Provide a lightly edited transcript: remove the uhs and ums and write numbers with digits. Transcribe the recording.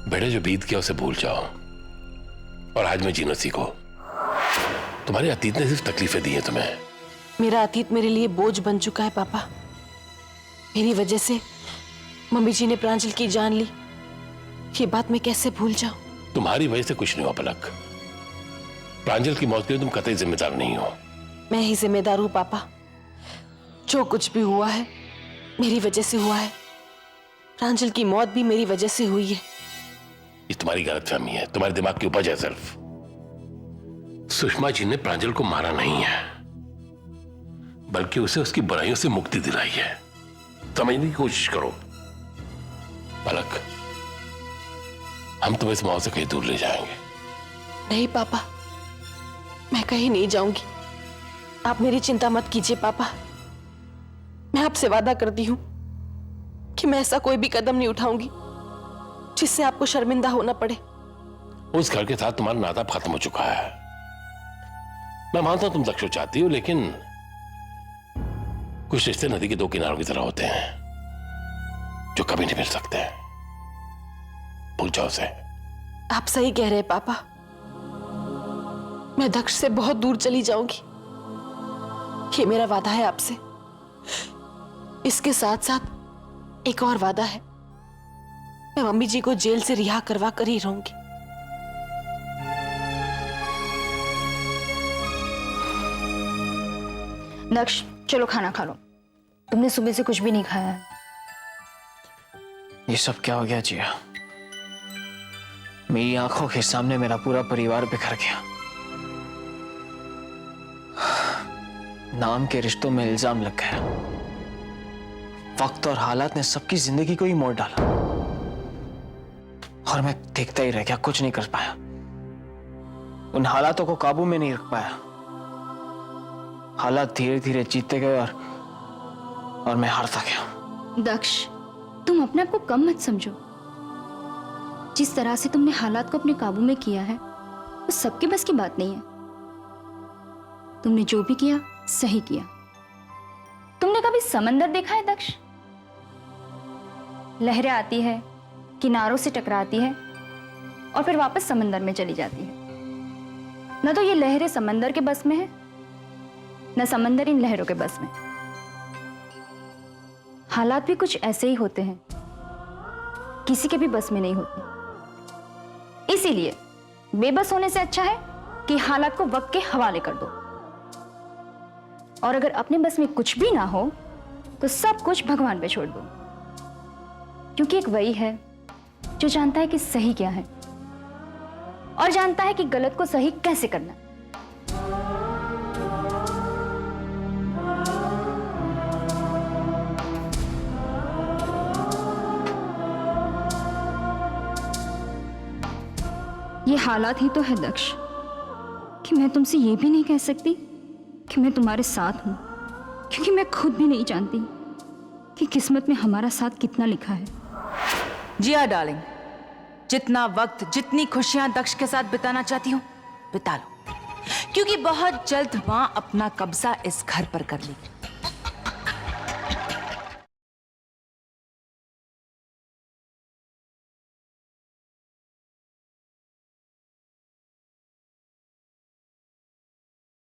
बेटे जो बीत गया उसे भूल जाओ और आज में जीना सीखो। तुम्हारे अतीत ने सिर्फ तकलीफें दी हैं तुम्हें। मेरा अतीत मेरे लिए बोझ बन चुका है पापा। मेरी वजह से मम्मी जी ने प्रांजल की जान ली, ये बात मैं कैसे भूल जाऊं? तुम्हारी वजह से कुछ नहीं हुआ पलक। प्रांजल की मौत के लिए तुम कतई जिम्मेदार नहीं हो। मैं ही जिम्मेदार हूं पापा। जो कुछ भी हुआ है मेरी वजह से हुआ है। प्रांजल की मौत भी मेरी वजह से हुई है। ये तुम्हारी गलतफहमी है, तुम्हारे दिमाग की उपज है सिर्फ। सुषमा जी ने प्रांजल को मारा नहीं है, बल्कि उसे उसकी बुराइयों से मुक्ति दिलाई है। समझने की कोशिश करो पलक, हम तुम्हें इस माहौल से कहीं दूर ले जाएंगे। नहीं पापा, मैं कहीं नहीं जाऊंगी। आप मेरी चिंता मत कीजिए पापा। मैं आपसे वादा करती हूं कि मैं ऐसा कोई भी कदम नहीं उठाऊंगी जिससे आपको शर्मिंदा होना पड़े। उस घर के साथ तुम्हारा नाता खत्म हो चुका है। मैं मानता हूं तुम दक्ष को चाहती हो, लेकिन कुछ रिश्ते नदी के दो किनारों की तरह होते हैं जो कभी नहीं मिल सकते। भूल जाओ उसे। आप सही कह रहे हैं पापा। मैं दक्ष से बहुत दूर चली जाऊंगी, ये मेरा वादा है आपसे। इसके साथ साथ एक और वादा है, मैं मम्मी जी को जेल से रिहा करवा कर ही रहूंगी। दक्ष, चलो खाना खा लो। तुमने सुबह से कुछ भी नहीं खाया है। ये सब क्या हो गया जिया? मेरी आंखों के सामने मेरा पूरा परिवार बिखर गया। नाम के रिश्तों में इल्जाम लग गया। वक्त और हालात ने सबकी जिंदगी को ही मोड़ डाला और मैं देखता ही रह गया, कुछ नहीं कर पाया। उन हालातों को काबू में नहीं रख पाया। हालात धीरे धीरे जीतते गए और मैं हारता गया। दक्ष, तुम अपने आप को कम मत समझो। जिस तरह से तुमने हालात को अपने काबू में किया है वो सबके बस की बात नहीं है। तुमने जो भी किया सही किया। तुमने कभी समंदर देखा है दक्ष? लहरें आती है, किनारों से टकराती है और फिर वापस समंदर में चली जाती है। न तो ये लहरें समंदर के बस में है, न समंदर इन लहरों के बस में। हालात भी कुछ ऐसे ही होते हैं, किसी के भी बस में नहीं होते। इसीलिए बेबस होने से अच्छा है कि हालात को वक्त के हवाले कर दो। और अगर अपने बस में कुछ भी ना हो तो सब कुछ भगवान पे छोड़ दो, क्योंकि एक वही है जो जानता है कि सही क्या है और जानता है कि गलत को सही कैसे करना है। ये हालात ही तो है दक्ष कि मैं तुमसे ये भी नहीं कह सकती कि मैं तुम्हारे साथ हूं, क्योंकि मैं खुद भी नहीं जानती कि किस्मत में हमारा साथ कितना लिखा है। जिया डार्लिंग, जितना वक्त, जितनी खुशियां दक्ष के साथ बिताना चाहती हूँ बिता लो, क्योंकि बहुत जल्द मां अपना कब्जा इस घर पर कर लेगी।